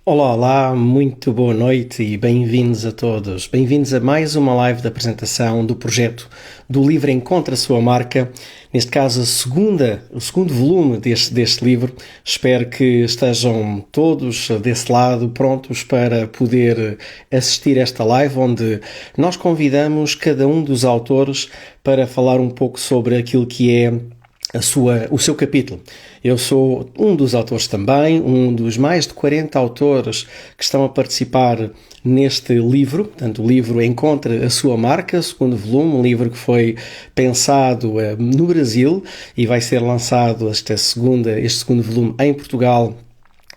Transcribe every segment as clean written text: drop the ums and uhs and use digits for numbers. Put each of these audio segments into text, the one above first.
Olá, olá, muito boa noite e bem-vindos a todos. Bem-vindos a mais uma live de apresentação do projeto do livro Encontre a Sua Marca. Neste caso, o segundo volume deste livro. Espero que estejam todos desse lado prontos para poder assistir a esta live, onde nós convidamos cada um dos autores para falar um pouco sobre aquilo que é o seu capítulo. Eu sou um dos autores também, um dos mais de 40 autores que estão a participar neste livro. Portanto, o livro Encontre a Sua Marca, segundo volume, um livro que foi pensado no Brasil e vai ser lançado este segundo volume em Portugal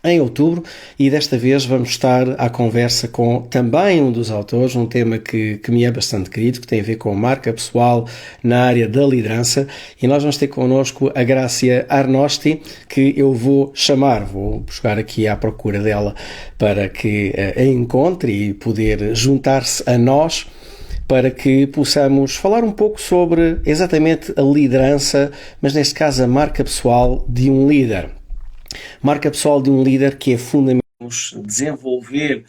em outubro, e desta vez vamos estar à conversa com também um dos autores, um tema que me é bastante querido, que tem a ver com marca pessoal na área da liderança, e nós vamos ter connosco a Grácia Arnosti, que eu vou chegar aqui à procura dela para que a encontre e poder juntar-se a nós, para que possamos falar um pouco sobre exatamente a liderança, mas neste caso a marca pessoal de um líder. Marca pessoal de um líder que é fundamental desenvolver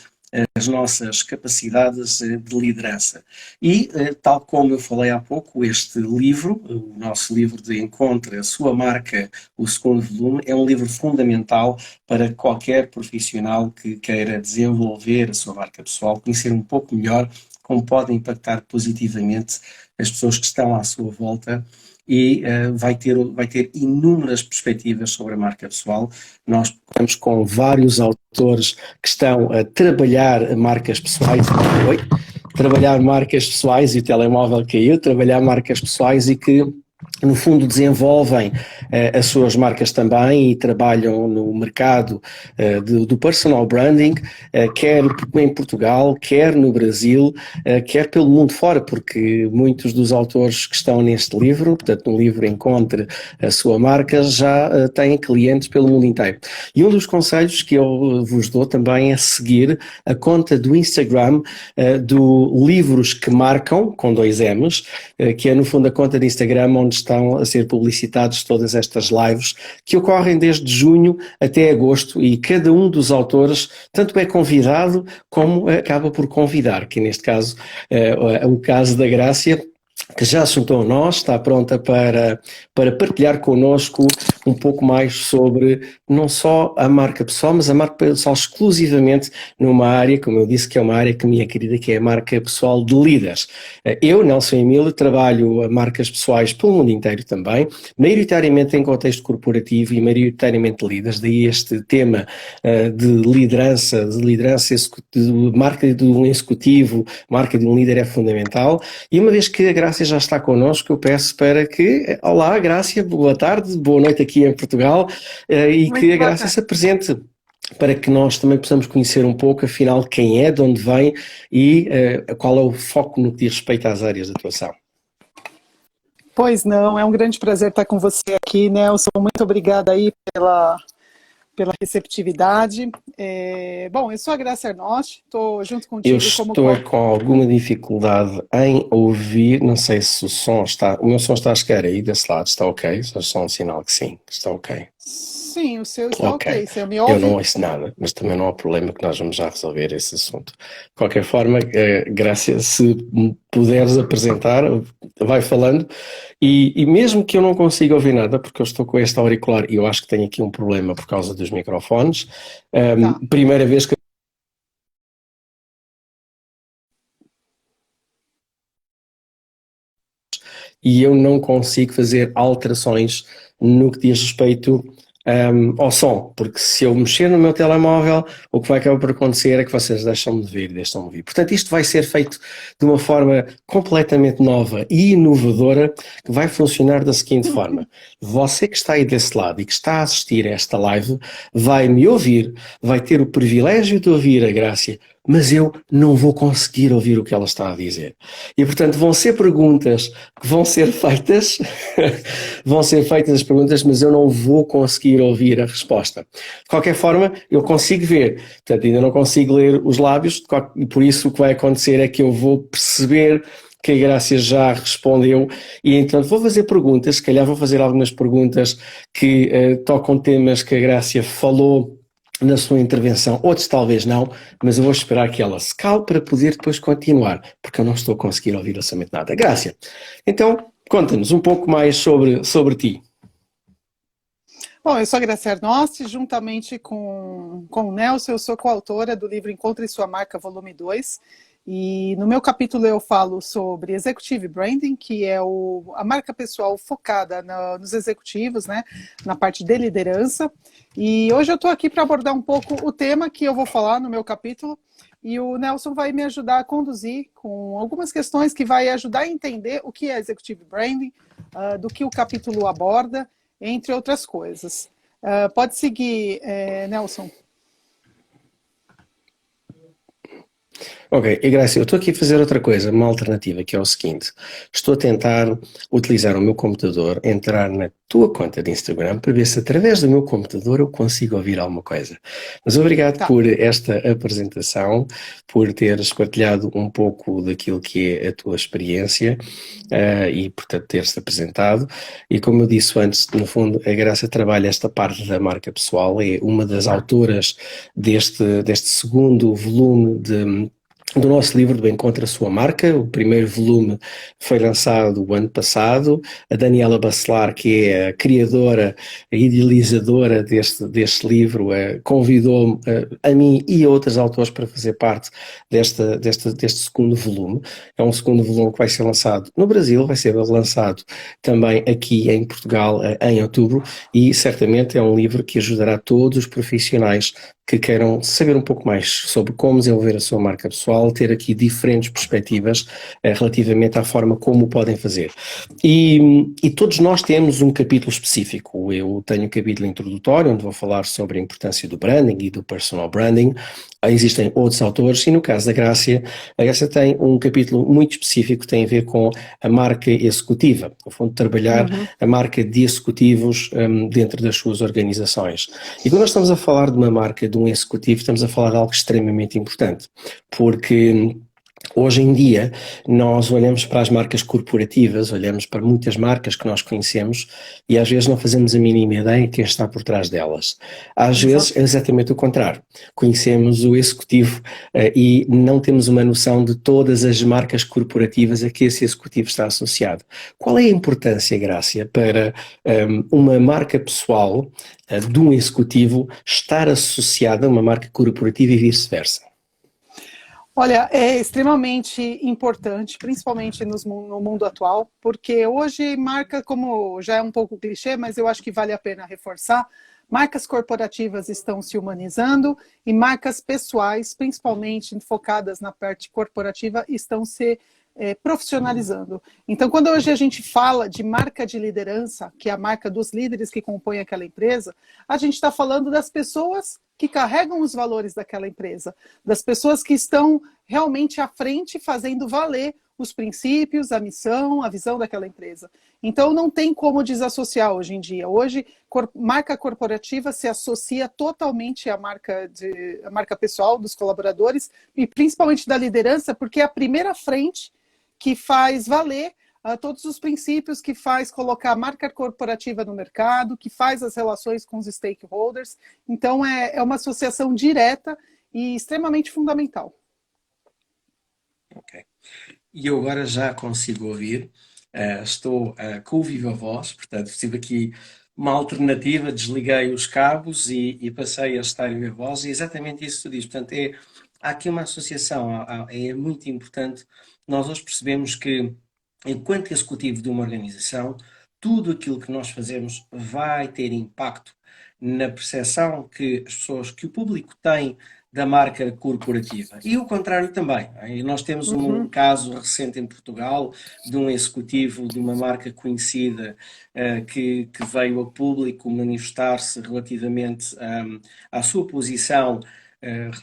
as nossas capacidades de liderança. E, tal como eu falei há pouco, este livro, o nosso livro de Encontre a Sua Marca, o segundo volume, é um livro fundamental para qualquer profissional que queira desenvolver a sua marca pessoal, conhecer um pouco melhor como pode impactar positivamente as pessoas que estão à sua volta, e vai ter inúmeras perspectivas sobre a marca pessoal. Nós estamos com vários autores que estão a trabalhar marcas pessoais. Trabalhar marcas pessoais, e o telemóvel caiu, trabalhar marcas pessoais, e que no fundo desenvolvem as suas marcas também e trabalham no mercado do personal branding, quer em Portugal, quer no Brasil, quer pelo mundo fora, porque muitos dos autores que estão neste livro, portanto no livro Encontre a Sua Marca, já têm clientes pelo mundo inteiro. E um dos conselhos que eu vos dou também é seguir a conta do Instagram do Livros que Marcam, com 2 M's, que é no fundo a conta de Instagram onde estão a ser publicitados todas estas lives, que ocorrem desde junho até agosto, e cada um dos autores tanto é convidado como acaba por convidar, que neste caso é o caso da Grácia, que já se juntou a nós, está pronta para partilhar connosco um pouco mais sobre não só a marca pessoal, mas a marca pessoal exclusivamente numa área, como eu disse, que é uma área que me é querida, que é a marca pessoal de líderes. Eu, Nelson Emílio, trabalho a marcas pessoais pelo mundo inteiro também, maioritariamente em contexto corporativo e maioritariamente de líderes, daí este tema de liderança, de marca de um executivo, marca de um líder é fundamental. E uma vez que a Grácia já está connosco, eu peço para que, olá Grácia, boa tarde, boa noite aqui em Portugal, e Muito que a boa Grácia tarde. se apresente, para que nós também possamos conhecer um pouco, afinal, quem é, de onde vem e qual é o foco no que diz respeito às áreas de atuação. Pois não, é um grande prazer estar com você aqui, Nelson. Muito obrigada aí pela receptividade. Bom, eu sou a Grácia Arnosti, estou junto Eu contigo como estou com alguma dificuldade em ouvir, não sei se o meu som está a chegar aí desse lado, está ok? Só um sinal que sim, está ok. Sim, o seu está Ok, ok. Você me eu não ouve? ouço nada, mas também não há problema, que nós vamos já resolver esse assunto. De qualquer forma, Grácia, se me puderes apresentar, vai falando, e mesmo que eu não consiga ouvir nada, porque eu estou com este auricular e eu acho que tenho aqui um problema por causa dos microfones, Tá. primeira vez que e eu não consigo fazer alterações no que diz respeito ao som, porque se eu mexer no meu telemóvel, o que vai acabar por acontecer é que vocês deixam-me de ver, deixam-me ouvir. Portanto, isto vai ser feito de uma forma completamente nova e inovadora, que vai funcionar da seguinte forma: você que está aí desse lado e que está a assistir a esta live, vai me ouvir, vai ter o privilégio de ouvir a Grácia, mas eu não vou conseguir ouvir o que ela está a dizer. E, portanto, vão ser perguntas que vão ser feitas, vão ser feitas as perguntas, mas eu não vou conseguir ouvir a resposta. De qualquer forma, eu consigo ver, portanto, ainda não consigo ler os lábios, e por isso o que vai acontecer é que eu vou perceber que a Grácia já respondeu, e então vou fazer perguntas, se calhar vou fazer algumas perguntas que tocam temas que a Grácia falou na sua intervenção, outros talvez não, mas eu vou esperar que ela se cale para poder depois continuar, porque eu não estou a conseguir ouvir absolutamente nada. Grácia, então conta-nos um pouco mais sobre ti. Bom, eu sou a Gracia Arnosti, juntamente com o Nelson, eu sou coautora do livro Encontre Sua Marca, volume 2. E no meu capítulo eu falo sobre Executive Branding, que é a marca pessoal focada nos executivos, né, na parte de liderança. E hoje eu estou aqui para abordar um pouco o tema que eu vou falar no meu capítulo, e o Nelson vai me ajudar a conduzir com algumas questões que vai ajudar a entender o que é Executive Branding, do que o capítulo aborda, entre outras coisas. Pode seguir, Nelson. Ok, e Graça, eu estou aqui a fazer outra coisa, uma alternativa, que é o seguinte: estou a tentar utilizar o meu computador, entrar na tua conta de Instagram para ver se através do meu computador eu consigo ouvir alguma coisa. Mas obrigado Tá. por esta apresentação, por teres partilhado um pouco daquilo que é a tua experiência e, portanto, teres-te apresentado. E como eu disse antes, no fundo, a Graça trabalha esta parte da marca pessoal, é uma das autoras deste segundo volume do nosso livro do Encontre a Sua Marca. O primeiro volume foi lançado o ano passado. A Daniela Bacelar, que é a criadora, a idealizadora deste livro, convidou-me, a mim e a outros autores para fazer parte deste segundo volume. É um segundo volume que vai ser lançado no Brasil, vai ser lançado também aqui em Portugal em outubro, e certamente é um livro que ajudará todos os profissionais que queiram saber um pouco mais sobre como desenvolver a sua marca pessoal, ter aqui diferentes perspectivas relativamente à forma como o podem fazer. E todos nós temos um capítulo específico. Eu tenho um capítulo introdutório, onde vou falar sobre a importância do branding e do personal branding. Existem outros autores, e no caso da Grácia, a Grácia tem um capítulo muito específico que tem a ver com a marca executiva, no fundo, trabalhar a marca de executivos dentro das suas organizações. E quando nós estamos a falar de uma marca, de um executivo, estamos a falar de algo extremamente importante, porque hoje em dia nós olhamos para as marcas corporativas, olhamos para muitas marcas que nós conhecemos e às vezes não fazemos a mínima ideia de quem está por trás delas. Às vezes é exatamente o contrário. Conhecemos o executivo e não temos uma noção de todas as marcas corporativas a que esse executivo está associado. Qual é a importância, Grácia, para uma marca pessoal de um executivo estar associada a uma marca corporativa e vice-versa? Olha, é extremamente importante, principalmente no mundo atual, porque hoje marca, como já é um pouco clichê, mas eu acho que vale a pena reforçar, marcas corporativas estão se humanizando e marcas pessoais, principalmente focadas na parte corporativa, estão se profissionalizando. Então, quando hoje a gente fala de marca de liderança, que é a marca dos líderes que compõem aquela empresa, a gente está falando das pessoas que carregam os valores daquela empresa, das pessoas que estão realmente à frente fazendo valer os princípios, a missão, a visão daquela empresa. Então, não tem como desassociar hoje em dia. Hoje, marca corporativa se associa totalmente à marca pessoal dos colaboradores e principalmente da liderança, porque é a primeira frente que faz valer todos os princípios, que faz colocar a marca corporativa no mercado, que faz as relações com os stakeholders. Então, é uma associação direta e extremamente fundamental. Ok. E eu agora já consigo ouvir, estou com o Viva Voz, portanto, tive aqui uma alternativa, desliguei os cabos e passei a estar em Viva Voz, e exatamente isso que tu dizes. Portanto, há aqui uma associação, é muito importante. Nós hoje percebemos que, enquanto executivo de uma organização, tudo aquilo que nós fazemos vai ter impacto na percepção que as pessoas, que o público tem da marca corporativa. E o contrário também. E nós temos um caso recente em Portugal de um executivo de uma marca conhecida que veio a público manifestar-se relativamente à sua posição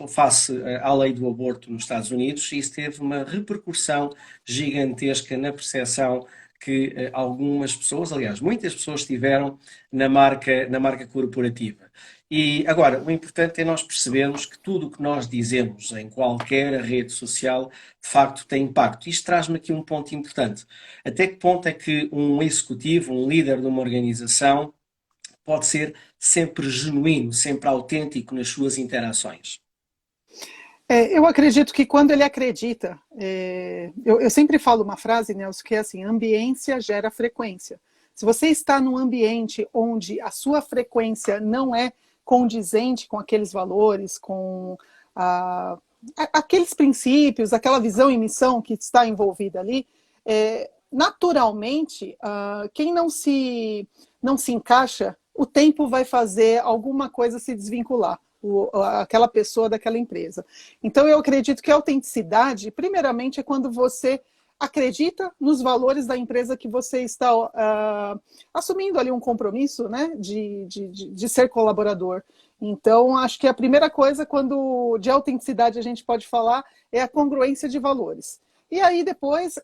face à lei do aborto nos Estados Unidos, e isso teve uma repercussão gigantesca na percepção que algumas pessoas, aliás, muitas pessoas tiveram na marca corporativa. E agora, o importante é nós percebermos que tudo o que nós dizemos em qualquer rede social, de facto, tem impacto. Isto traz-me aqui um ponto importante. Até que ponto é que um executivo, um líder de uma organização, pode ser sempre genuíno, sempre autêntico nas suas interações? Eu acredito que quando ele acredita, eu sempre falo uma frase, Nelson, que é assim: ambiência gera frequência. Se você está num ambiente onde a sua frequência não é condizente com aqueles valores, com aqueles princípios, aquela visão e missão que está envolvida ali, naturalmente, quem não se encaixa, o tempo vai fazer alguma coisa se desvincular, aquela pessoa daquela empresa. Então, eu acredito que a autenticidade, primeiramente, é quando você acredita nos valores da empresa que você está assumindo ali um compromisso, né, de ser colaborador. Então, acho que a primeira coisa quando de autenticidade a gente pode falar é a congruência de valores. E aí depois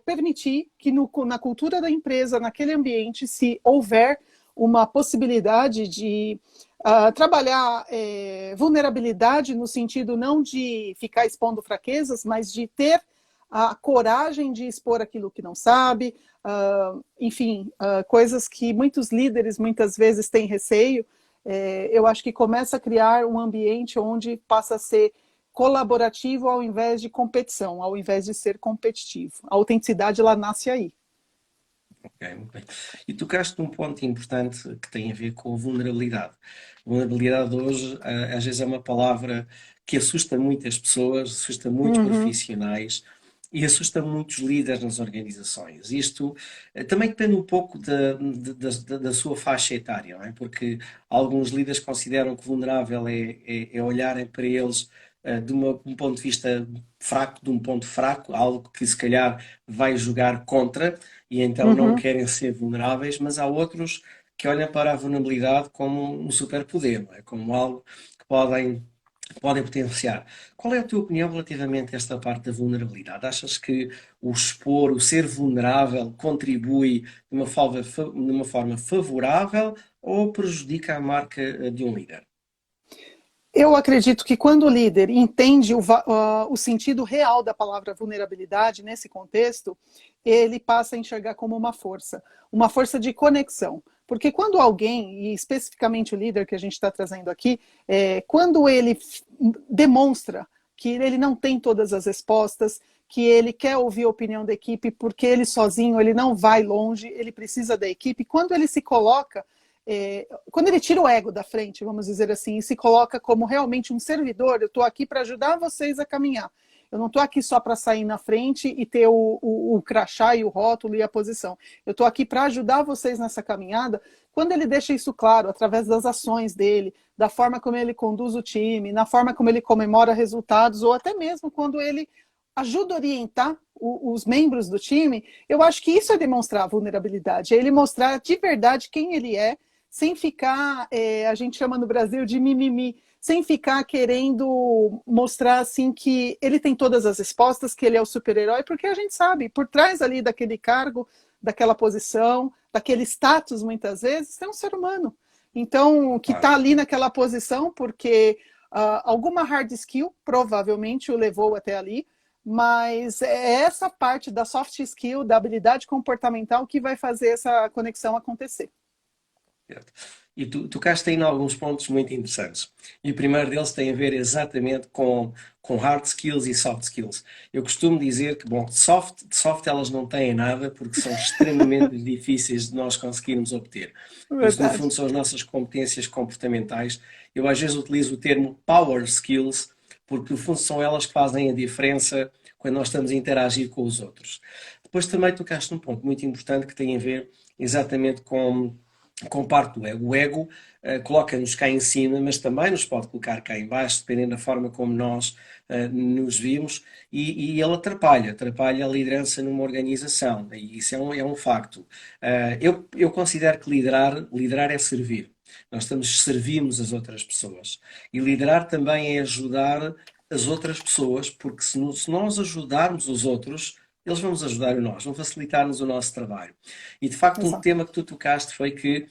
permitir que na cultura da empresa, naquele ambiente, se houver uma possibilidade de trabalhar vulnerabilidade no sentido não de ficar expondo fraquezas, mas de ter a coragem de expor aquilo que não sabe, enfim, coisas que muitos líderes muitas vezes têm receio. Eu acho que começa a criar um ambiente onde passa a ser colaborativo ao invés de competição, ao invés de ser competitivo. A autenticidade, ela nasce aí. Ok, muito bem. E tocaste num ponto importante que tem a ver com a vulnerabilidade. Vulnerabilidade hoje, às vezes é uma palavra que assusta muitas pessoas, assusta muitos Uhum, profissionais e assusta muitos líderes nas organizações. Isto também depende um pouco da sua faixa etária, não é? Porque alguns líderes consideram que vulnerável é olharem para eles um ponto de vista fraco, de um ponto fraco, algo que se calhar vai jogar contra e então não uhum. querem ser vulneráveis, mas há outros que olham para a vulnerabilidade como um superpoder, não é? Como algo que podem potenciar. Qual é a tua opinião relativamente a esta parte da vulnerabilidade? Achas que o expor, o ser vulnerável, contribui de uma forma favorável ou prejudica a marca de um líder? Eu acredito que quando o líder entende o sentido real da palavra vulnerabilidade nesse contexto, ele passa a enxergar como uma força de conexão. Porque quando alguém, e especificamente o líder que a gente está trazendo aqui, quando ele demonstra que ele não tem todas as respostas, que ele quer ouvir a opinião da equipe, porque ele sozinho ele não vai longe, ele precisa da equipe, quando ele se coloca quando ele tira o ego da frente, vamos dizer assim, e se coloca como realmente um servidor, eu estou aqui para ajudar vocês a caminhar. Eu não estou aqui só para sair na frente e ter o crachá e o rótulo e a posição. Eu estou aqui para ajudar vocês nessa caminhada. Quando ele deixa isso claro, através das ações dele, da forma como ele conduz o time, na forma como ele comemora resultados, ou até mesmo quando ele ajuda a orientar os membros do time, eu acho que isso é demonstrar vulnerabilidade, é ele mostrar de verdade quem ele é, sem ficar, a gente chama no Brasil de mimimi, sem ficar querendo mostrar assim que ele tem todas as respostas, que ele é o super-herói, porque a gente sabe, por trás ali daquele cargo, daquela posição, daquele status, muitas vezes, tem um ser humano. Então, que Claro. está ali naquela posição porque alguma hard skill provavelmente o levou até ali, mas é essa parte da soft skill, da habilidade comportamental que vai fazer essa conexão acontecer. Certo. E tu tocaste aí em alguns pontos muito interessantes. E o primeiro deles tem a ver exatamente com hard skills e soft skills. Eu costumo dizer que, bom, de soft elas não têm nada porque são extremamente difíceis de nós conseguirmos obter. Isso, no Verdade. fundo, são as nossas competências comportamentais. Eu, às vezes, utilizo o termo power skills porque, no fundo, são elas que fazem a diferença quando nós estamos a interagir com os outros. Depois também tocaste num ponto muito importante que tem a ver exatamente com parte do ego. O ego coloca-nos cá em cima, mas também nos pode colocar cá em baixo, dependendo da forma como nós nos vimos, e ele atrapalha a liderança numa organização, e isso é um facto. Eu considero que liderar é servir. Nós servimos as outras pessoas. E liderar também é ajudar as outras pessoas, porque se nós ajudarmos os outros, eles vão nos ajudar a nós, vão facilitar-nos o nosso trabalho. E de facto, um Exato. tema que tu tocaste foi que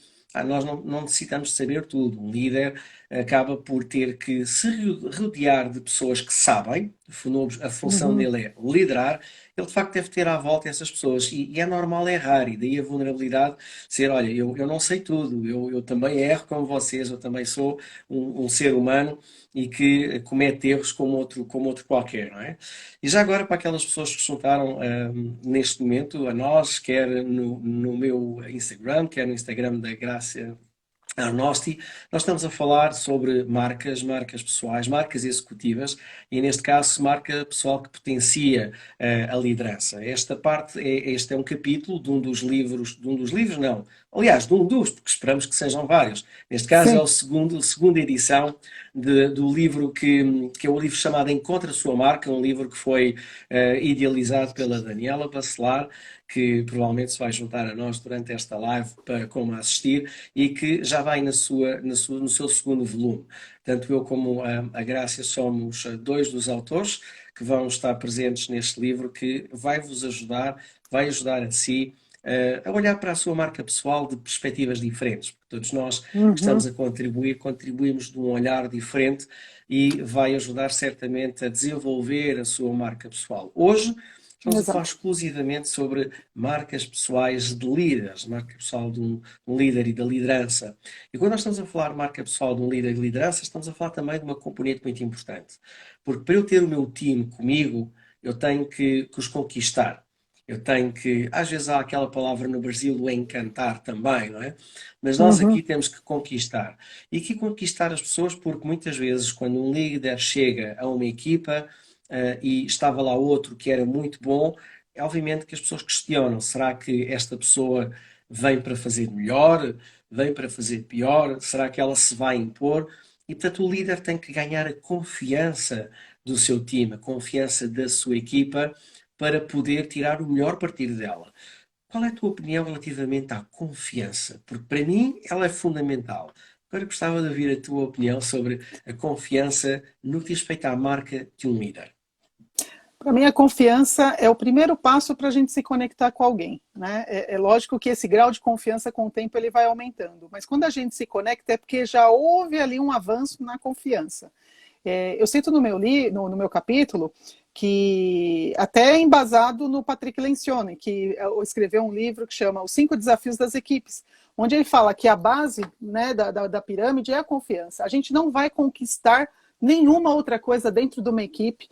nós não necessitamos de saber tudo. Um líder acaba por ter que se rodear de pessoas que sabem, a função Uhum. dele é liderar, ele de facto deve ter à volta essas pessoas. E é normal errar, e daí a vulnerabilidade ser, olha, eu não sei tudo, eu também erro como vocês, eu também sou um ser humano e que comete erros como outro qualquer, não é? E já agora para aquelas pessoas que se juntaram neste momento a nós, quer no meu Instagram, quer no Instagram da Graça Arnosti, nós estamos a falar sobre marcas pessoais, marcas executivas e, neste caso, marca pessoal que potencia a liderança. Esta parte, este é um capítulo de um dos livros, não, aliás, de um dos, porque esperamos que sejam vários. Neste caso é Sim. o segundo, a segunda edição do livro que é o livro chamado Encontra a Sua Marca, um livro que foi idealizado pela Daniela Bacelar, que provavelmente se vai juntar a nós durante esta live para como assistir e que já vai no seu segundo volume. Tanto eu como a Grácia somos dois dos autores que vão estar presentes neste livro que vai ajudar a si a olhar para a sua marca pessoal de perspectivas diferentes. Porque todos nós que estamos Uhum. a contribuir, contribuímos de um olhar diferente e vai ajudar certamente a desenvolver a sua marca pessoal. Hoje, estamos a falar Exato. exclusivamente sobre marcas pessoais de líderes, marca pessoal de um líder e da liderança. E quando nós estamos a falar de marca pessoal de um líder e de liderança, estamos a falar também de uma componente muito importante. Porque para eu ter o meu time comigo, eu tenho que os conquistar. Eu tenho que, às vezes há aquela palavra no Brasil, o encantar também, não é? Mas nós aqui Uhum. temos que conquistar. E aqui conquistar as pessoas, porque muitas vezes, quando um líder chega a uma equipa, e estava lá outro que era muito bom, é obviamente que as pessoas questionam: será que esta pessoa vem para fazer melhor? Vem para fazer pior? Será que ela se vai impor? E portanto o líder tem que ganhar a confiança do seu time, a confiança da sua equipa para poder tirar o melhor partido dela. Qual é a tua opinião relativamente à confiança? Porque para mim ela é fundamental. Agora gostava de ouvir a tua opinião sobre a confiança no que diz respeito à marca de um líder. Para mim, a confiança é o primeiro passo para a gente se conectar com alguém, né? É lógico que esse grau de confiança, com o tempo, ele vai aumentando. Mas quando a gente se conecta, é porque já houve ali um avanço na confiança. Eu cito no meu capítulo que, até embasado no Patrick Lencioni, que escreveu um livro que chama Os 5 Desafios das Equipes, onde ele fala que a base, né, da pirâmide é a confiança. A gente não vai conquistar nenhuma outra coisa dentro de uma equipe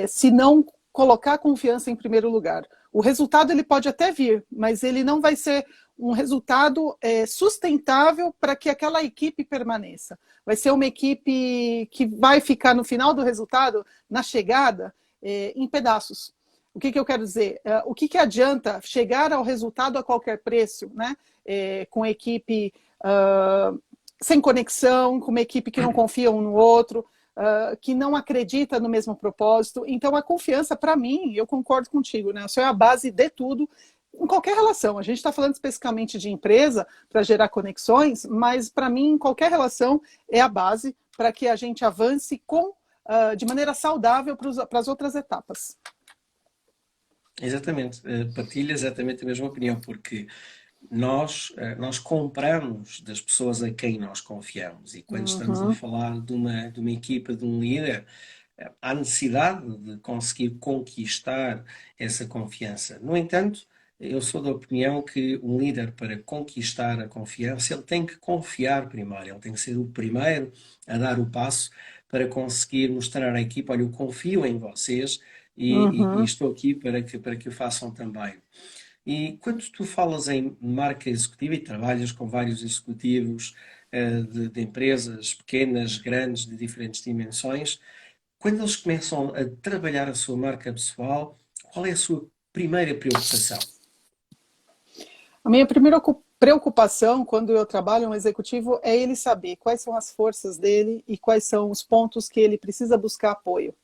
se não colocar a confiança em primeiro lugar. O resultado ele pode até vir, mas ele não vai ser um resultado sustentável para que aquela equipe permaneça. Vai ser uma equipe que vai ficar no final do resultado, na chegada, em pedaços. O que eu quero dizer? O que adianta chegar ao resultado a qualquer preço, né? Com a equipe sem conexão, com uma equipe que não confia um no outro, que não acredita no mesmo propósito. Então, a confiança, para mim, eu concordo contigo, né? Isso é a base de tudo, em qualquer relação. A gente está falando especificamente de empresa para gerar conexões, mas, para mim, em qualquer relação, é a base para que a gente avance de maneira saudável para as outras etapas. Exatamente, partilho exatamente a mesma opinião, porque nós compramos das pessoas a quem nós confiamos e quando estamos a Uhum. falar de uma equipa, de um líder, há necessidade de conseguir conquistar essa confiança. No entanto, eu sou da opinião que um líder, para conquistar a confiança, ele tem que confiar primeiro, ele tem que ser o primeiro a dar o passo para conseguir mostrar à equipa: olha, eu confio em vocês e Uhum. estou aqui para que o façam também. E quando tu falas em marca executiva e trabalhas com vários executivos de empresas pequenas, grandes, de diferentes dimensões, quando eles começam a trabalhar a sua marca pessoal, qual é a sua primeira preocupação? A minha primeira preocupação quando eu trabalho um executivo é ele saber quais são as forças dele e quais são os pontos que ele precisa buscar apoio.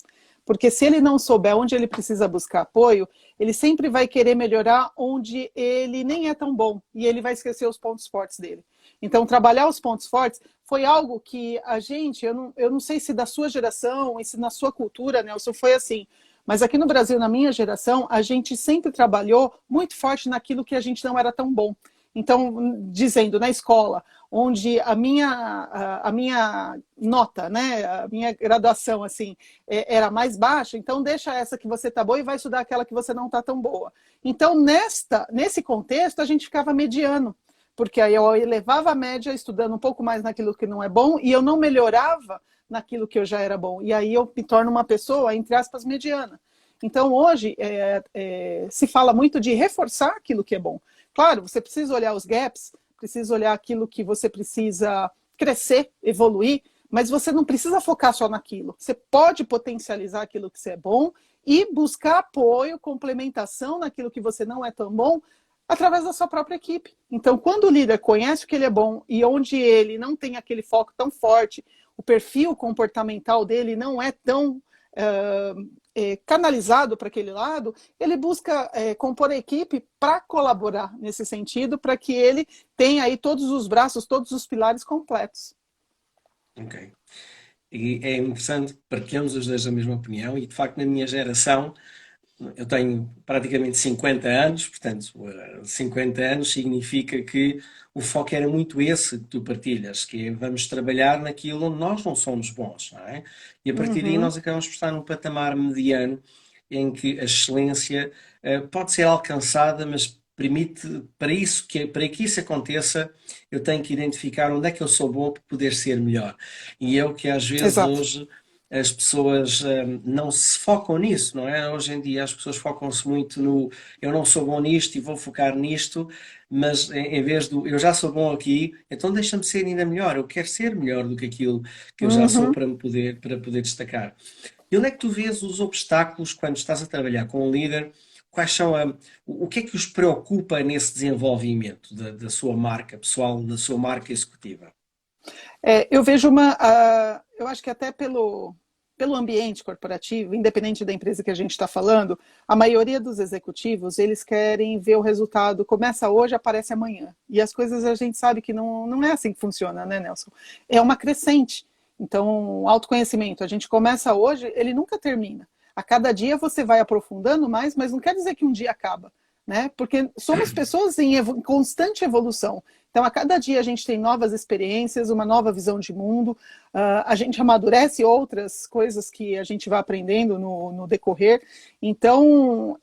Porque se ele não souber onde ele precisa buscar apoio, ele sempre vai querer melhorar onde ele nem é tão bom e ele vai esquecer os pontos fortes dele. Então, trabalhar os pontos fortes foi algo que a gente, eu não sei se da sua geração e se na sua cultura, Nelson, foi assim, mas aqui no Brasil, na minha geração, a gente sempre trabalhou muito forte naquilo que a gente não era tão bom. Então, dizendo, na escola, onde a minha nota, né, a minha graduação, assim, era mais baixa, então deixa essa que você está boa e vai estudar aquela que você não está tão boa. Então, nesse contexto, a gente ficava mediano, porque aí eu elevava a média estudando um pouco mais naquilo que não é bom e eu não melhorava naquilo que eu já era bom. E aí eu me torno uma pessoa, entre aspas, mediana. Então, hoje, se fala muito de reforçar aquilo que é bom. Claro, você precisa olhar os gaps, precisa olhar aquilo que você precisa crescer, evoluir, mas você não precisa focar só naquilo. Você pode potencializar aquilo que você é bom e buscar apoio, complementação naquilo que você não é tão bom, através da sua própria equipe. Então, quando o líder conhece o que ele é bom e onde ele não tem aquele foco tão forte, o perfil comportamental dele não é tão canalizado para aquele lado, ele busca compor a equipe para colaborar nesse sentido, para que ele tenha aí todos os braços, todos os pilares completos. Ok. E é interessante, partilhamos os dois a mesma opinião e, de facto, na minha geração, eu tenho praticamente 50 anos, portanto, 50 anos significa que o foco era muito esse que tu partilhas, que é vamos trabalhar naquilo onde nós não somos bons, não é? E a partir daí Uhum. nós acabamos por estar num patamar mediano em que a excelência pode ser alcançada, mas permite, para que isso aconteça, eu tenho que identificar onde é que eu sou bom para poder ser melhor. E é o que às vezes Exato. hoje as pessoas não se focam nisso, não é? Hoje em dia as pessoas focam-se muito no eu não sou bom nisto e vou focar nisto, mas em vez do eu já sou bom aqui, então deixa-me ser ainda melhor, eu quero ser melhor do que aquilo que eu já sou Uhum. para poder destacar. E onde é que tu vês os obstáculos quando estás a trabalhar com um líder? Quais são o que é que os preocupa nesse desenvolvimento da sua marca pessoal, da sua marca executiva? Eu vejo eu acho que até pelo ambiente corporativo, independente da empresa que a gente está falando, a maioria dos executivos, eles querem ver o resultado, começa hoje, aparece amanhã. E as coisas a gente sabe que não é assim que funciona, né, Nelson? É uma crescente. Então, o autoconhecimento, a gente começa hoje, ele nunca termina. A cada dia você vai aprofundando mais, mas não quer dizer que um dia acaba, né? Porque somos pessoas em constante evolução. Então, a cada dia a gente tem novas experiências, uma nova visão de mundo, a gente amadurece outras coisas que a gente vai aprendendo no decorrer. Então,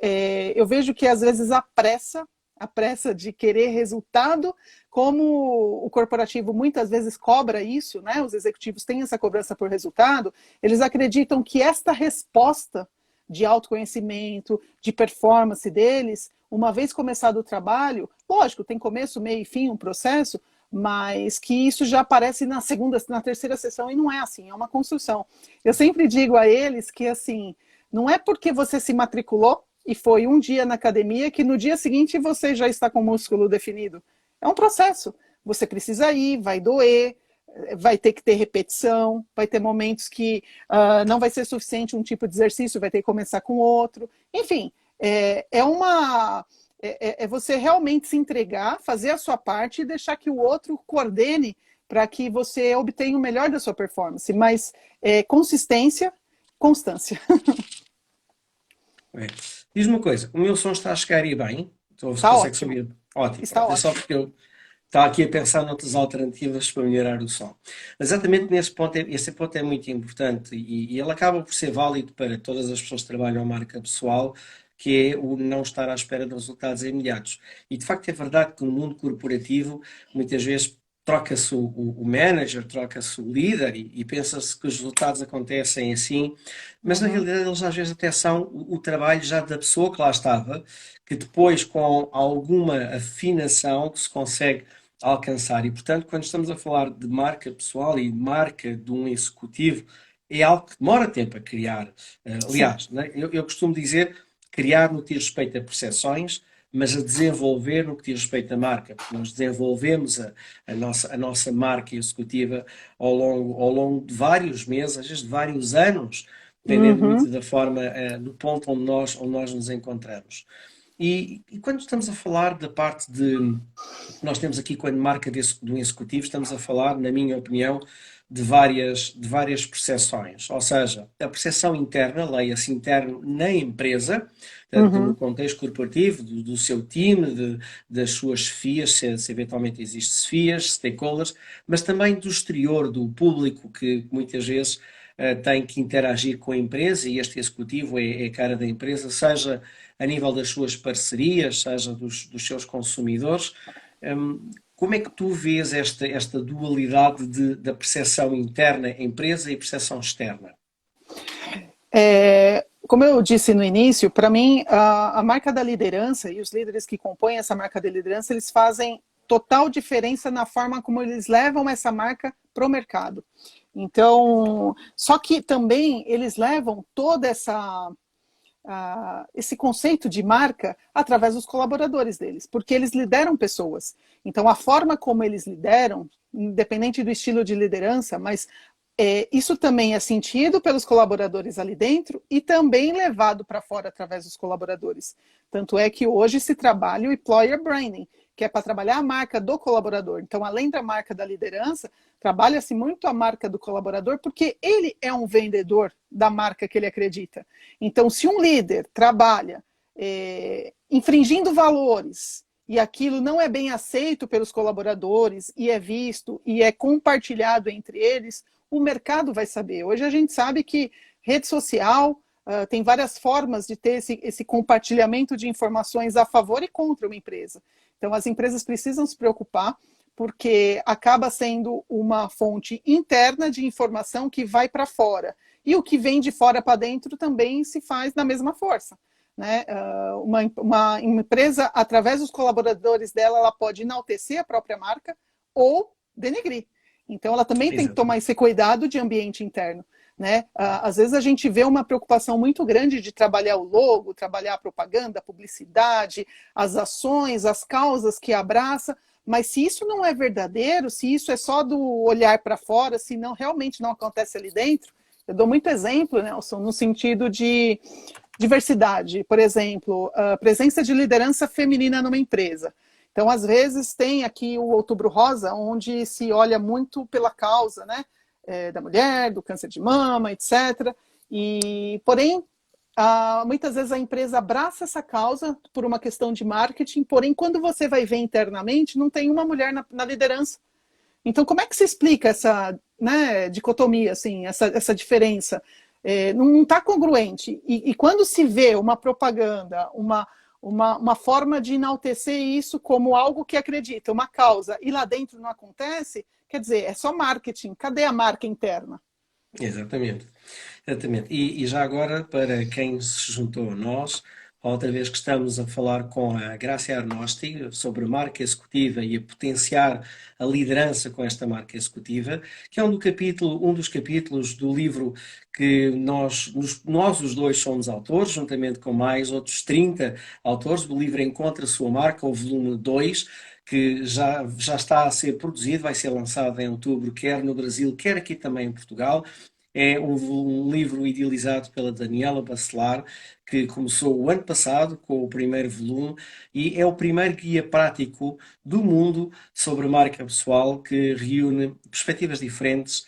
eu vejo que às vezes a pressa de querer resultado, como o corporativo muitas vezes cobra isso, né? Os executivos têm essa cobrança por resultado, eles acreditam que esta resposta de autoconhecimento, de performance deles, uma vez começado o trabalho, lógico, tem começo, meio e fim, um processo, mas que isso já aparece na segunda, na terceira sessão, e não é assim, é uma construção. Eu sempre digo a eles que, assim, não é porque você se matriculou e foi um dia na academia que no dia seguinte você já está com o músculo definido. É um processo. Você precisa ir, vai doer, vai ter que ter repetição, vai ter momentos que não vai ser suficiente um tipo de exercício, vai ter que começar com outro. Enfim, é você realmente se entregar, fazer a sua parte e deixar que o outro coordene para que você obtenha o melhor da sua performance. Mas consistência, constância. É. Diz uma coisa, o meu som está a chegar aí bem? Então você Está consegue ótimo. saber? Ótimo, Está pronto. É só ótimo. porque eu estava aqui a pensar noutras alternativas para melhorar o som. Mas exatamente nesse ponto, esse ponto é muito importante e ele acaba por ser válido para todas as pessoas que trabalham a marca pessoal, que é o não estar à espera de resultados imediatos. E de facto é verdade que no mundo corporativo, muitas vezes troca-se o manager, troca-se o líder e pensa-se que os resultados acontecem assim, mas na Uhum. realidade eles às vezes até são o trabalho já da pessoa que lá estava, que depois com alguma afinação que se consegue alcançar. E portanto, quando estamos a falar de marca pessoal e de marca de um executivo, é algo que demora tempo a criar. Sim. Aliás, né, eu costumo dizer criar no que diz respeito a percepções, mas a desenvolver no que diz respeito à marca, porque nós desenvolvemos a nossa marca executiva ao longo de vários meses, às vezes de vários anos, dependendo muito Uhum. da forma, do ponto onde nós nos encontramos. E quando estamos a falar da parte de. Nós temos aqui, quando marca de um executivo, estamos a falar, na minha opinião, de várias percepções, ou seja, a percepção interna, leia-se interno na empresa, portanto, no Uhum. contexto corporativo, do seu time, das suas chefias, se eventualmente existem chefias, stakeholders, mas também do exterior, do público que muitas vezes tem que interagir com a empresa e este executivo é a cara da empresa, seja a nível das suas parcerias, seja dos seus consumidores. Como é que tu vês esta dualidade da percepção interna, empresa, e percepção externa? Como eu disse no início, para mim, a marca da liderança e os líderes que compõem essa marca de liderança, eles fazem total diferença na forma como eles levam essa marca para o mercado. Então, só que também eles levam toda esse conceito de marca através dos colaboradores deles, porque eles lideram pessoas. Então, a forma como eles lideram, independente do estilo de liderança, mas isso também é sentido pelos colaboradores ali dentro e também levado para fora através dos colaboradores. Tanto é que hoje se trabalha o employer branding, que é para trabalhar a marca do colaborador. Então, além da marca da liderança, trabalha-se muito a marca do colaborador, porque ele é um vendedor da marca que ele acredita. Então, se um líder trabalha infringindo valores e aquilo não é bem aceito pelos colaboradores e é visto e é compartilhado entre eles, o mercado vai saber. Hoje a gente sabe que rede social tem várias formas de ter esse compartilhamento de informações a favor e contra uma empresa. Então, as empresas precisam se preocupar, porque acaba sendo uma fonte interna de informação que vai para fora. E o que vem de fora para dentro também se faz na mesma força. Né? Uma empresa, através dos colaboradores dela, ela pode enaltecer a própria marca ou denegrir. Então, ela também tem que tomar Exatamente. esse cuidado de ambiente interno. Né? Às vezes a gente vê uma preocupação muito grande de trabalhar o logo, trabalhar a propaganda, a publicidade, as ações, as causas que abraça, mas se isso não é verdadeiro, se isso é só do olhar para fora, se não realmente não acontece ali dentro, eu dou muito exemplo, Nelson, no sentido de diversidade, por exemplo, a presença de liderança feminina numa empresa. Então, às vezes, tem aqui o Outubro Rosa, onde se olha muito pela causa, né, da mulher, do câncer de mama, etc. Porém, muitas vezes a empresa abraça essa causa por uma questão de marketing, porém, quando você vai ver internamente, não tem uma mulher na liderança. Então, como é que se explica essa, né, dicotomia, assim, essa diferença? Não está congruente. E quando se vê uma propaganda, uma forma de enaltecer isso como algo que acredita, uma causa, e lá dentro não acontece, quer dizer, é só marketing. Cadê a marca interna? Exatamente. Exatamente. E já agora, para quem se juntou a nós, outra vez que estamos a falar com a Grácia Arnosti sobre marca executiva e a potenciar a liderança com esta marca executiva, que é um dos capítulos do livro que nós os dois somos autores, juntamente com mais outros 30 autores. O livro Encontra a Sua Marca, o volume 2, que já está a ser produzido, vai ser lançado em outubro, quer no Brasil, quer aqui também em Portugal. É um livro idealizado pela Daniela Bacelar, que começou o ano passado com o primeiro volume e é o primeiro guia prático do mundo sobre marca pessoal, que reúne perspectivas diferentes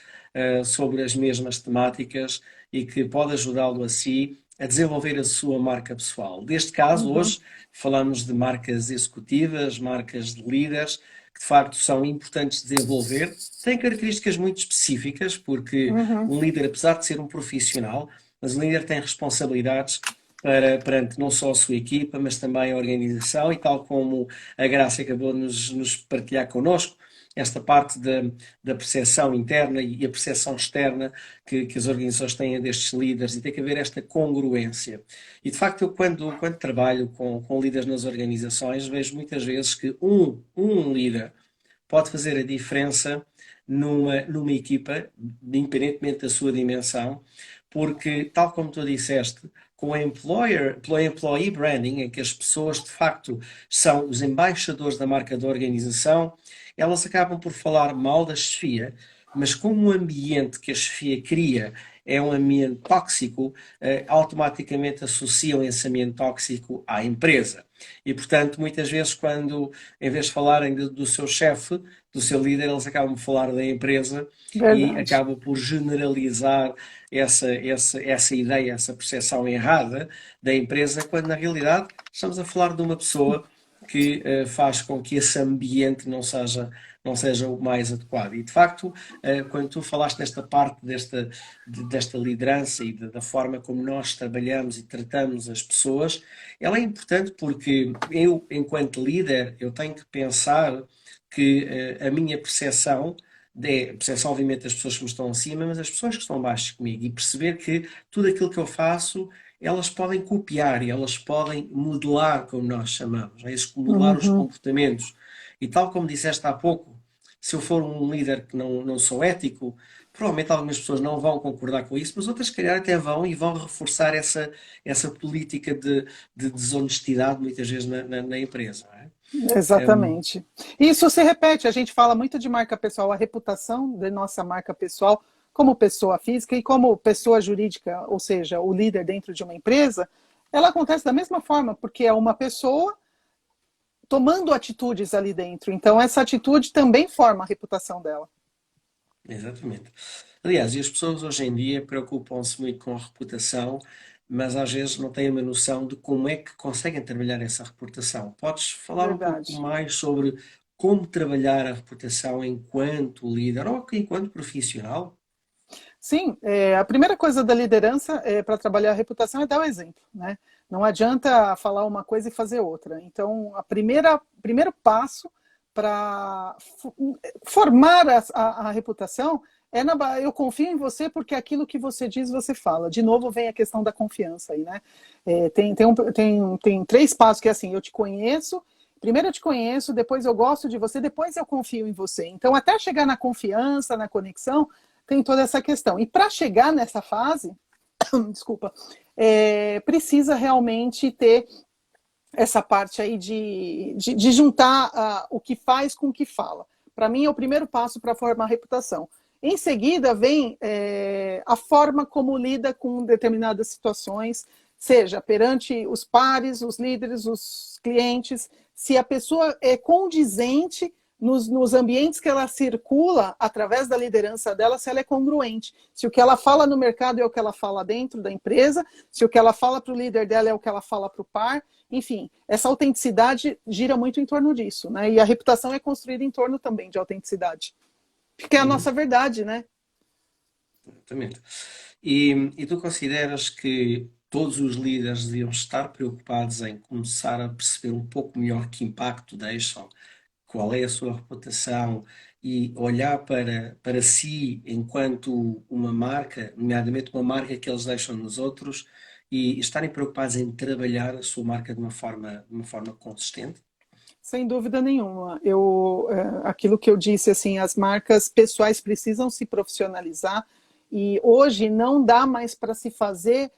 sobre as mesmas temáticas e que pode ajudá-lo a si a desenvolver a sua marca pessoal. Neste caso, Uhum, hoje, falamos de marcas executivas, marcas de líderes, que de facto são importantes de desenvolver. Têm características muito específicas, porque uhum. um líder, apesar de ser um profissional, mas o líder tem responsabilidades perante não só a sua equipa, mas também a organização, e tal como a Graça acabou de nos partilhar connosco, esta parte da percepção interna e a percepção externa que as organizações têm destes líderes, e tem que haver esta congruência. E de facto, eu quando trabalho com líderes nas organizações, vejo muitas vezes que um líder pode fazer a diferença numa equipa, independentemente da sua dimensão, porque, tal como tu disseste, com o employee branding, em que as pessoas de facto são os embaixadores da marca da organização, elas acabam por falar mal da chefia, mas como o ambiente que a chefia cria é um ambiente tóxico, automaticamente associam esse ambiente tóxico à empresa. E, portanto, muitas vezes, quando, em vez de falarem do seu chefe, do seu líder, eles acabam por falar da empresa e Verdade. acabam por generalizar essa ideia, essa percepção errada da empresa, quando na realidade estamos a falar de uma pessoa que faz com que esse ambiente não seja o mais adequado. E de facto, quando tu falaste nesta parte desta liderança e da forma como nós trabalhamos e tratamos as pessoas, ela é importante porque eu, enquanto líder, eu tenho que pensar que a minha percepção a percepção, obviamente, das pessoas que me estão acima, mas as pessoas que estão abaixo comigo, e perceber que tudo aquilo que eu faço, elas podem copiar e elas podem modelar, como nós chamamos, é isso, modelar os Uhum. comportamentos. E tal como disseste há pouco, se eu for um líder que não sou ético, provavelmente algumas pessoas não vão concordar com isso, mas outras, se calhar, até vão e vão reforçar essa política de desonestidade, muitas vezes, na empresa. Não é? Exatamente. Isso se repete, a gente fala muito de marca pessoal, a reputação da nossa marca pessoal como pessoa física e como pessoa jurídica, ou seja, o líder dentro de uma empresa, ela acontece da mesma forma, porque é uma pessoa tomando atitudes ali dentro. Então, essa atitude também forma a reputação dela. Exatamente. Aliás, e as pessoas hoje em dia preocupam-se muito com a reputação, mas às vezes não têm uma noção de como é que conseguem trabalhar essa reputação. Podes falar um pouco Verdade. mais sobre como trabalhar a reputação enquanto líder ou enquanto profissional? Sim, a primeira coisa da liderança para trabalhar a reputação é dar o exemplo, né? Não adianta falar uma coisa e fazer outra. Então, primeiro passo para formar a reputação eu confio em você porque aquilo que você diz, você fala. De novo, vem a questão da confiança aí, né? Tem três passos que é assim, eu te conheço, primeiro eu te conheço, depois eu gosto de você, depois eu confio em você. Então, até chegar na confiança, na conexão, tem toda essa questão. E para chegar nessa fase, desculpa, precisa realmente ter essa parte aí de juntar o que faz com o que fala. Para mim, é o primeiro passo para formar reputação. Em seguida, vem a forma como lida com determinadas situações, seja perante os pares, os líderes, os clientes, se a pessoa é condizente nos ambientes que ela circula, através da liderança dela, se ela é congruente. Se o que ela fala no mercado é o que ela fala dentro da empresa, se o que ela fala para o líder dela é o que ela fala para o par, enfim, essa autenticidade gira muito em torno disso, né? E a reputação é construída em torno também de autenticidade. Porque é a nossa Uhum, verdade, né? exatamente. E tu consideras que todos os líderes deviam estar preocupados em começar a perceber um pouco melhor que impacto deixam, qual é a sua reputação e olhar para si enquanto uma marca, nomeadamente uma marca que eles deixam nos outros, e estarem preocupados em trabalhar a sua marca de uma forma consistente? Sem dúvida nenhuma. Aquilo que eu disse, assim, as marcas pessoais precisam se profissionalizar e hoje não dá mais para se fazer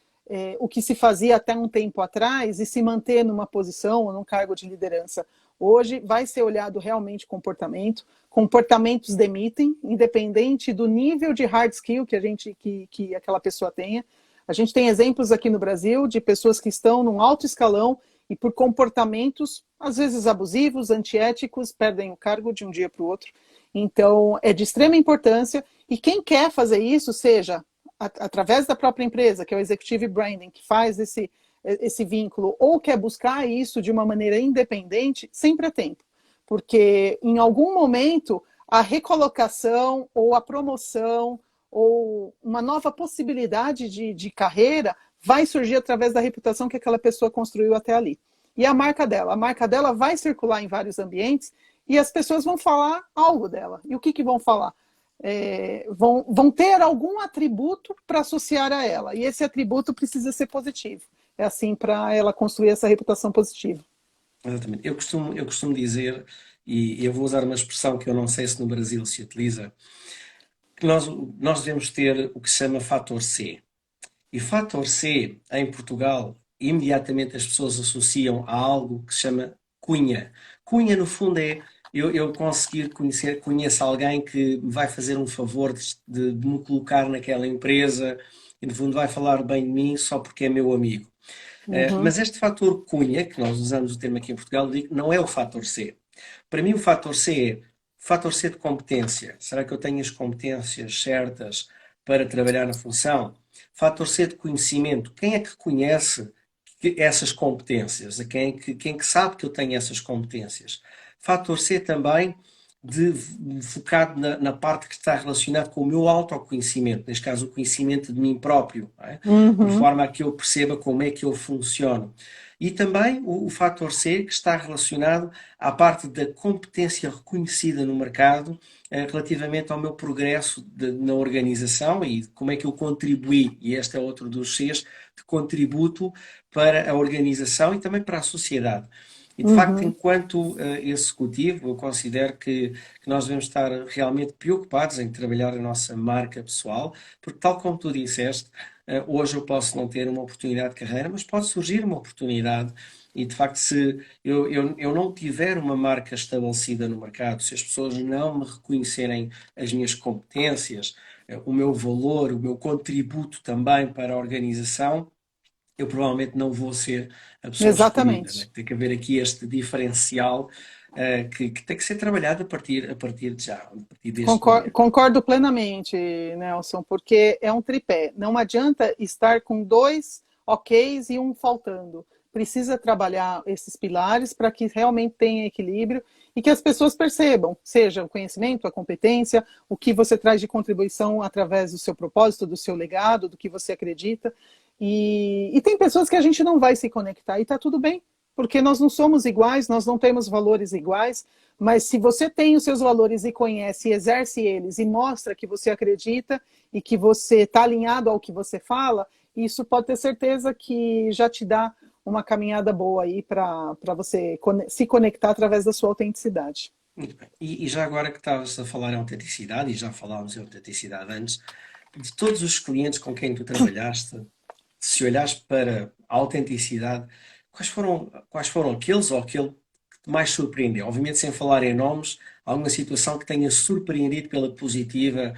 o que se fazia até um tempo atrás e se manter numa posição ou num cargo de liderança. Hoje vai ser olhado realmente comportamento. Comportamentos demitem, independente do nível de hard skill que aquela pessoa tenha. A gente tem exemplos aqui no Brasil de pessoas que estão num alto escalão e por comportamentos, às vezes abusivos, antiéticos, perdem o cargo de um dia para o outro. Então, é de extrema importância, e quem quer fazer isso, seja através da própria empresa, que é o Executive Branding, que faz esse vínculo, ou quer buscar isso de uma maneira independente, sempre é tempo. Porque em algum momento, a recolocação ou a promoção ou uma nova possibilidade de carreira vai surgir através da reputação que aquela pessoa construiu até ali. E a marca dela vai circular em vários ambientes e as pessoas vão falar algo dela. E o que vão falar? Vão ter algum atributo para associar a ela. E esse atributo precisa ser positivo. É assim para ela construir essa reputação positiva. Exatamente. Eu costumo dizer, e eu vou usar uma expressão que eu não sei se no Brasil se utiliza, que nós devemos ter o que se chama fator C. E fator C, em Portugal, imediatamente as pessoas associam a algo que se chama cunha. Cunha, no fundo, é eu conseguir conheço alguém que me vai fazer um favor de me colocar naquela empresa e, no fundo, vai falar bem de mim só porque é meu amigo. Uhum. Mas este fator cunha, que nós usamos o termo aqui em Portugal, não é o fator C. Para mim, o fator C é Fator C de competência. Será que eu tenho as competências certas para trabalhar na função? Fator C de conhecimento. Quem é que conhece essas competências? Quem é que sabe que eu tenho essas competências? Fator C também focado na parte que está relacionada com o meu autoconhecimento, neste caso o conhecimento de mim próprio, não é? Por Uhum, forma a que eu perceba como é que eu funciono. E também o fator C, que está relacionado à parte da competência reconhecida no mercado relativamente ao meu progresso na organização e como é que eu contribuí, e este é outro dos Cs, de contributo para a organização e também para a sociedade. E de facto, uhum. enquanto executivo, eu considero que nós devemos estar realmente preocupados em trabalhar a nossa marca pessoal, porque, tal como tu disseste, hoje eu posso não ter uma oportunidade de carreira, mas pode surgir uma oportunidade. E de facto, se eu não tiver uma marca estabelecida no mercado, se as pessoas não me reconhecerem as minhas competências, o meu valor, o meu contributo também para a organização, eu provavelmente não vou ser a pessoa escolhida, né? Exatamente. Tem que haver aqui este diferencial que tem que ser trabalhado a partir de já, a partir deste momento. Concordo plenamente, Nelson, porque é um tripé. Não adianta estar com dois OKs e um faltando. Precisa trabalhar esses pilares para que realmente tenha equilíbrio e que as pessoas percebam, seja o conhecimento, a competência, o que você traz de contribuição através do seu propósito, do seu legado, do que você acredita. E tem pessoas que a gente não vai se conectar e está tudo bem, porque nós não somos iguais, nós não temos valores iguais, mas se você tem os seus valores e conhece e exerce eles e mostra que você acredita e que você está alinhado ao que você fala, isso pode ter certeza que já te dá uma caminhada boa aí para você se conectar através da sua autenticidade. Muito bem. E já agora que estavas a falar em autenticidade, e já falámos em autenticidade antes, de todos os clientes com quem tu trabalhaste, se olhares para a autenticidade, quais foram aqueles ou aquele que te mais surpreendeu? Obviamente, sem falar em nomes, alguma situação que tenha surpreendido pela positiva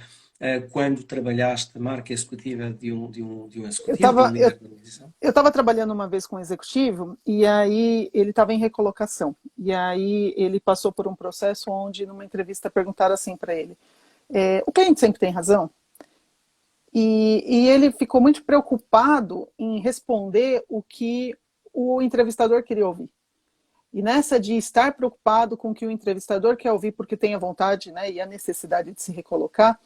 quando trabalhaste marca executiva de um Eu executivo, de um estava eu, líder de organização? eu estava trabalhando uma vez com um executivo e aí ele estava em recolocação. E aí ele passou por um processo onde, numa entrevista, perguntaram assim para ele: o cliente sempre tem razão? E ele ficou muito preocupado em responder o que o entrevistador queria ouvir. E nessa de estar preocupado com o que o entrevistador quer ouvir, porque tem a vontade, né, e a necessidade de se recolocar,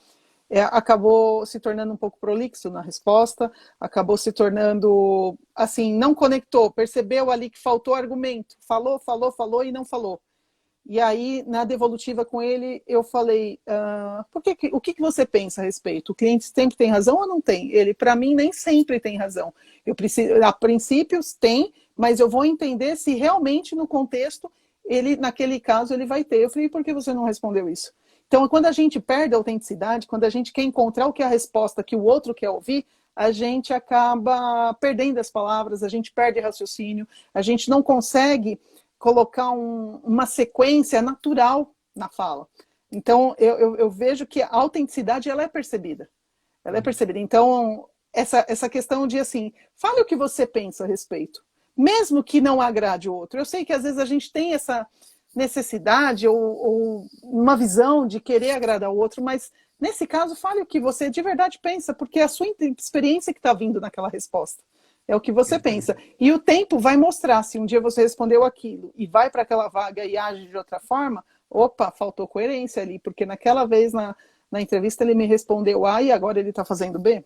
acabou se tornando um pouco prolixo na resposta, acabou se tornando, assim, não conectou, percebeu ali que faltou argumento, falou, falou, falou e não falou. E aí, na devolutiva com ele, eu falei, o que você pensa a respeito? O cliente sempre tem razão ou não tem? Ele, para mim, nem sempre tem razão. Eu preciso, a princípios tem, mas eu vou entender se realmente no contexto, ele, naquele caso, ele vai ter. Eu falei, por que você não respondeu isso? Então, quando a gente perde a autenticidade, quando a gente quer encontrar o que é a resposta que o outro quer ouvir, a gente acaba perdendo as palavras, a gente perde raciocínio, a gente não consegue colocar uma sequência natural na fala. Então, eu vejo que a autenticidade ela é percebida. Ela é percebida. Então, essa questão de, assim, fale o que você pensa a respeito. Mesmo que não agrade o outro. Eu sei que às vezes a gente tem essa necessidade ou uma visão de querer agradar o outro, mas nesse caso, fale o que você de verdade pensa, porque é a sua experiência que está vindo naquela resposta. É o que você pensa. Exatamente. E o tempo vai mostrar se um dia você respondeu aquilo e vai para aquela vaga e age de outra forma, opa, faltou coerência ali, porque naquela vez na entrevista ele me respondeu A e agora ele está fazendo B.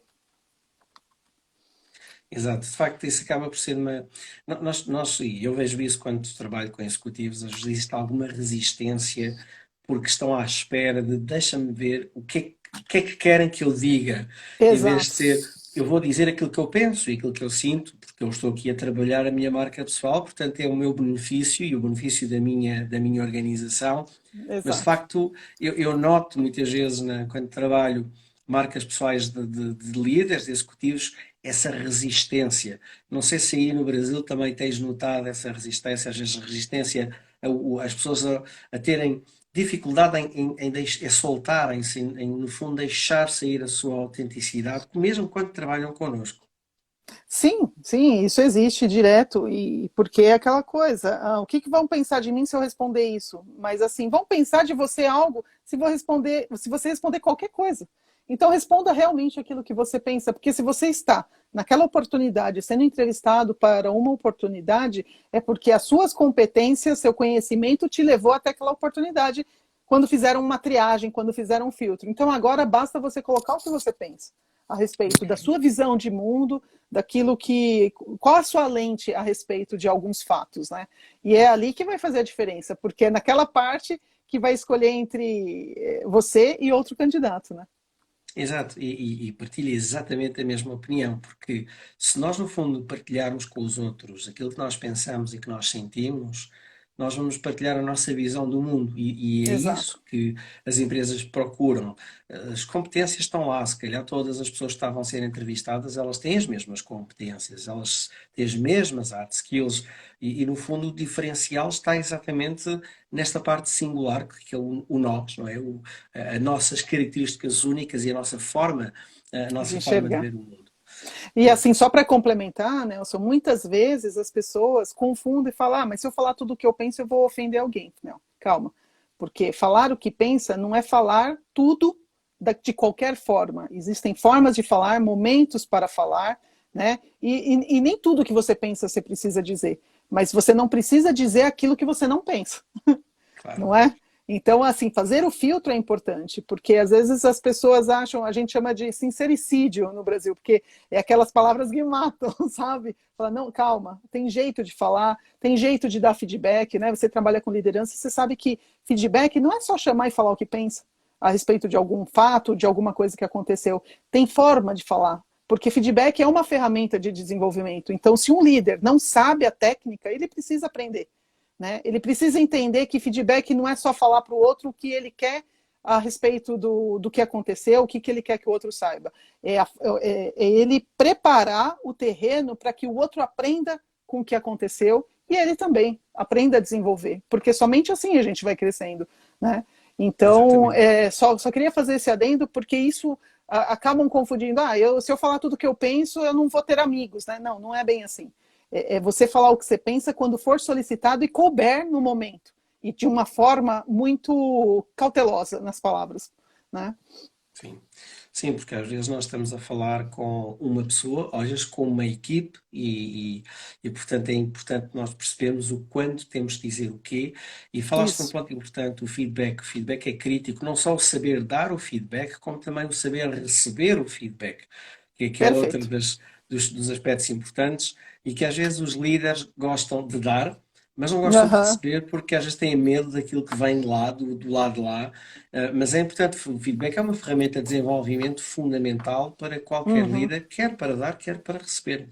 Exato, de facto, isso acaba por ser uma. E eu vejo isso quando trabalho com executivos, às vezes existe alguma resistência porque estão à espera de deixa-me ver o que é que querem que eu diga, em vez de Exato. ser eu vou dizer aquilo que eu penso e aquilo que eu sinto, porque eu estou aqui a trabalhar a minha marca pessoal, portanto é o meu benefício e o benefício da minha organização, mas de Exato. facto eu noto muitas vezes quando trabalho marcas pessoais de líderes, de executivos, essa resistência. Não sei se aí no Brasil também tens notado essa resistência, às vezes resistência as pessoas a terem dificuldade em soltarem-se, no fundo deixar sair a sua autenticidade, mesmo quando trabalham connosco. Sim, sim, isso existe direto, e porque é aquela coisa, o que vão pensar de mim se eu responder isso? Mas assim, vão pensar de você algo se você responder qualquer coisa. Então responda realmente aquilo que você pensa, porque se você está naquela oportunidade, sendo entrevistado para uma oportunidade, é porque as suas competências, seu conhecimento te levou até aquela oportunidade quando fizeram uma triagem, quando fizeram um filtro. Então agora basta você colocar o que você pensa a respeito da sua visão de mundo, daquilo que. Qual a sua lente a respeito de alguns fatos, né? E é ali que vai fazer a diferença, porque é naquela parte que vai escolher entre você e outro candidato, né? Exato, e partilho exatamente a mesma opinião, porque se nós, no fundo, partilharmos com os outros aquilo que nós pensamos e que nós sentimos, nós vamos partilhar a nossa visão do mundo, e é Exato. isso que as empresas procuram. As competências estão lá, se calhar todas as pessoas que estavam a ser entrevistadas, elas têm as mesmas competências, elas têm as mesmas hard skills, no fundo, o diferencial está exatamente nesta parte singular, que é o nós, não é? As nossas características únicas e a De nossa forma de enxergar. ver o mundo. E assim, só para complementar, Nelson, muitas vezes as pessoas confundem e falam, mas se eu falar tudo o que eu penso, eu vou ofender alguém. Não, calma. Porque falar o que pensa não é falar tudo de qualquer forma. Existem formas de falar, momentos para falar, né? E nem tudo que você pensa você precisa dizer. Mas você não precisa dizer aquilo que você não pensa, Claro. não é? Então, assim, fazer o filtro é importante, porque às vezes as pessoas acham, a gente chama de sincericídio no Brasil, porque é aquelas palavras que matam, sabe? Fala, não, calma, tem jeito de falar, tem jeito de dar feedback, né? Você trabalha com liderança, você sabe que feedback não é só chamar e falar o que pensa a respeito de algum fato, de alguma coisa que aconteceu. Tem forma de falar, porque feedback é uma ferramenta de desenvolvimento. Então, se um líder não sabe a técnica, ele precisa aprender. Né? Ele precisa entender que feedback não é só falar para o outro o que ele quer a respeito do que aconteceu, o que ele quer que o outro saiba. É ele preparar o terreno para que o outro aprenda com o que aconteceu e ele também aprenda a desenvolver, porque somente assim a gente vai crescendo. Né? Então, Exatamente. só queria fazer esse adendo, porque isso acabam confundindo. Se eu falar tudo o que eu penso, eu não vou ter amigos. Né? Não, não é bem assim. É você falar o que você pensa quando for solicitado e couber no momento. E de uma forma muito cautelosa nas palavras. Né? Sim. Sim, porque às vezes nós estamos a falar com uma pessoa, às vezes com uma equipe, portanto é importante nós percebermos o quando temos de dizer o quê. E falaste num Isso. ponto importante, o feedback. O feedback é crítico, não só o saber dar o feedback, como também o saber receber o feedback, que é outro Perfeito. dos aspectos importantes e que às vezes os líderes gostam de dar, mas não gostam de Uhum. receber porque às vezes têm medo daquilo que vem de lá, do lado de lá. Mas é importante, o feedback é uma ferramenta de desenvolvimento fundamental para qualquer Uhum. líder, quer para dar, quer para receber.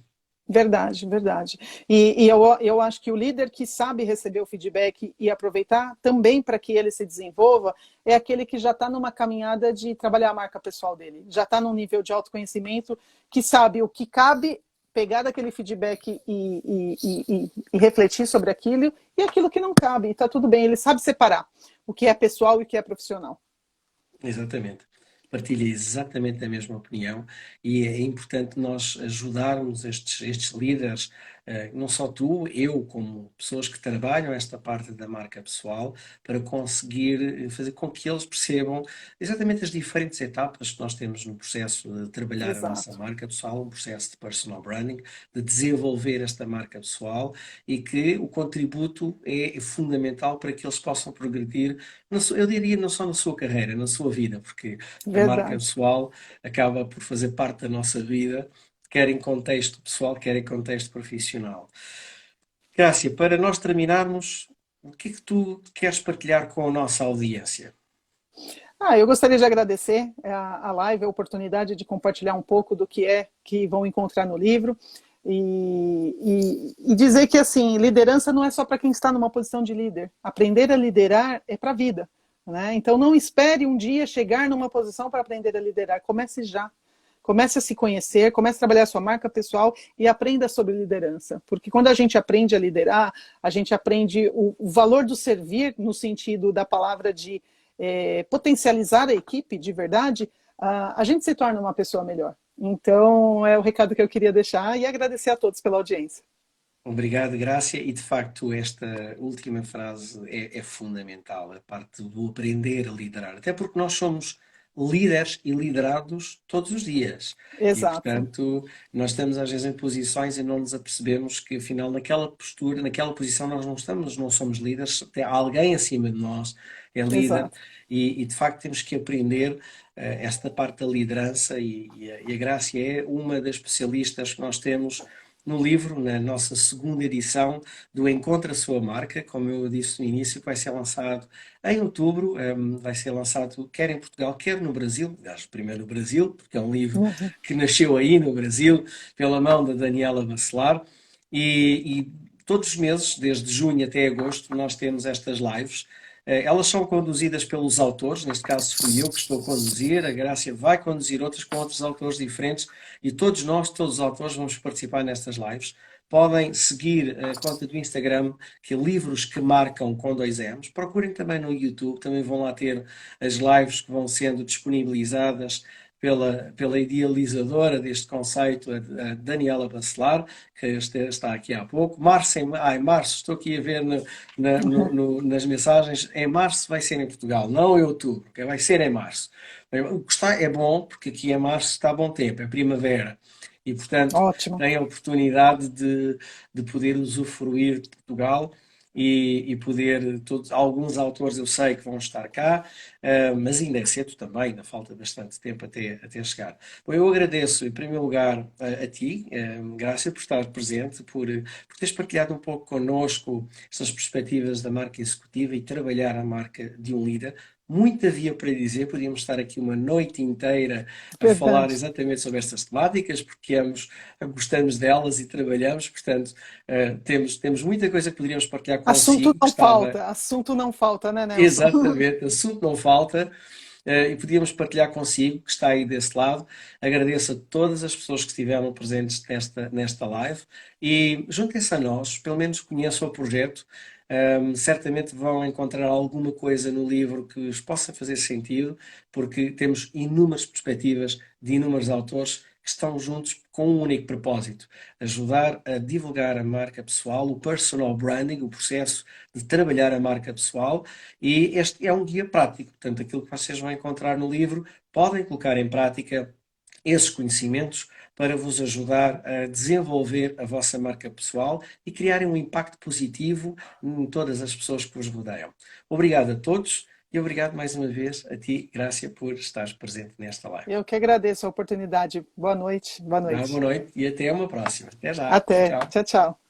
Verdade, verdade. E eu acho que o líder que sabe receber o feedback e aproveitar também para que ele se desenvolva é aquele que já está numa caminhada de trabalhar a marca pessoal dele, já está num nível de autoconhecimento que sabe o que cabe pegar daquele feedback e refletir sobre aquilo e aquilo que não cabe. E está tudo bem, ele sabe separar o que é pessoal e o que é profissional. Exatamente. Partilho exatamente a mesma opinião e é importante nós ajudarmos estes líderes, não só tu, eu, como pessoas que trabalham esta parte da marca pessoal, para conseguir fazer com que eles percebam exatamente as diferentes etapas que nós temos no processo de trabalhar a nossa Exato. marca pessoal, um processo de personal branding, de desenvolver esta marca pessoal e que o contributo é fundamental para que eles possam progredir eu diria não só na sua carreira, na sua vida, porque a marca Verdade. pessoal acaba por fazer parte da nossa vida, quer em contexto pessoal, quer em contexto profissional. Cássia, para nós terminarmos, o que é que tu queres partilhar com a nossa audiência? Eu gostaria de agradecer a live, a oportunidade de compartilhar um pouco do que é que vão encontrar no livro e dizer que assim liderança não é só para quem está numa posição de líder. Aprender a liderar é para a vida, né? Então não espere um dia chegar numa posição para aprender a liderar. Comece já. Comece a se conhecer, comece a trabalhar a sua marca pessoal e aprenda sobre liderança. Porque quando a gente aprende a liderar, a gente aprende o valor do servir, no sentido da palavra de potencializar a equipe de verdade, a gente se torna uma pessoa melhor. Então, é o recado que eu queria deixar e agradecer a todos pela audiência. Obrigado, Grácia. E de facto, esta última frase é fundamental, a parte do aprender a liderar. Até porque nós somos líderes e liderados todos os dias. E, Exato, portanto, nós estamos às vezes em posições e não nos apercebemos que, afinal, naquela postura, naquela posição, nós não estamos, não somos líderes, tem alguém acima de nós é líder. exato. E de facto, temos que aprender esta parte da liderança. E a Grácia é uma das especialistas que nós temos no livro, na nossa segunda edição do Encontra a Sua Marca, como eu disse no início, que vai ser lançado em outubro, vai ser lançado quer em Portugal, quer no Brasil, aliás, primeiro no Brasil, porque é um livro Uhum. que nasceu aí no Brasil, pela mão da Daniela Bacelar, e todos os meses, desde junho até agosto, nós temos estas lives. Elas são conduzidas pelos autores, neste caso fui eu que estou a conduzir, a Grácia vai conduzir outras com outros autores diferentes e todos nós, todos os autores, vamos participar nestas lives. Podem seguir a conta do Instagram, que é Livros que Marcam com 2 M's. Procurem também no YouTube, também vão lá ter as lives que vão sendo disponibilizadas pela idealizadora deste conceito, a Daniela Bacelar, que está aqui há pouco. Em março, estou aqui a ver nas mensagens, em março vai ser em Portugal, não em outubro, que vai ser em março. O que está é bom, porque aqui em março está bom tempo, é primavera. E, portanto, Ótimo. tem a oportunidade de poder usufruir de Portugal e poder, alguns autores eu sei que vão estar cá, mas ainda é cedo também, ainda falta bastante tempo até chegar. Bom, eu agradeço, em primeiro lugar, a ti, Grácia, por estar presente, por teres partilhado um pouco connosco estas perspectivas da marca executiva e trabalhar a marca de um líder. Muito havia para dizer, podíamos estar aqui uma noite inteira a falar Verdade. exatamente sobre estas temáticas, porque gostamos delas e trabalhamos, portanto, temos muita coisa que poderíamos partilhar Assunto consigo, que não estava falta, assunto não falta, né, Nelson? exatamente, assunto não falta, e podíamos partilhar consigo, que está aí desse lado. Agradeço a todas as pessoas que estiveram presentes nesta live e juntem-se a nós, pelo menos conheçam o projeto. Certamente vão encontrar alguma coisa no livro que vos possa fazer sentido, porque temos inúmeras perspectivas de inúmeros autores que estão juntos com um único propósito: ajudar a divulgar a marca pessoal, o personal branding, o processo de trabalhar a marca pessoal, e este é um guia prático. Portanto, aquilo que vocês vão encontrar no livro, podem colocar em prática esses conhecimentos para vos ajudar a desenvolver a vossa marca pessoal e criarem um impacto positivo em todas as pessoas que vos rodeiam. Obrigado a todos e obrigado mais uma vez a ti, Grácia, por estares presente nesta live. Eu que agradeço a oportunidade. Boa noite, boa Boa noite. noite e até uma próxima. Até já. Tchau, Até. tchau. Tchau, tchau.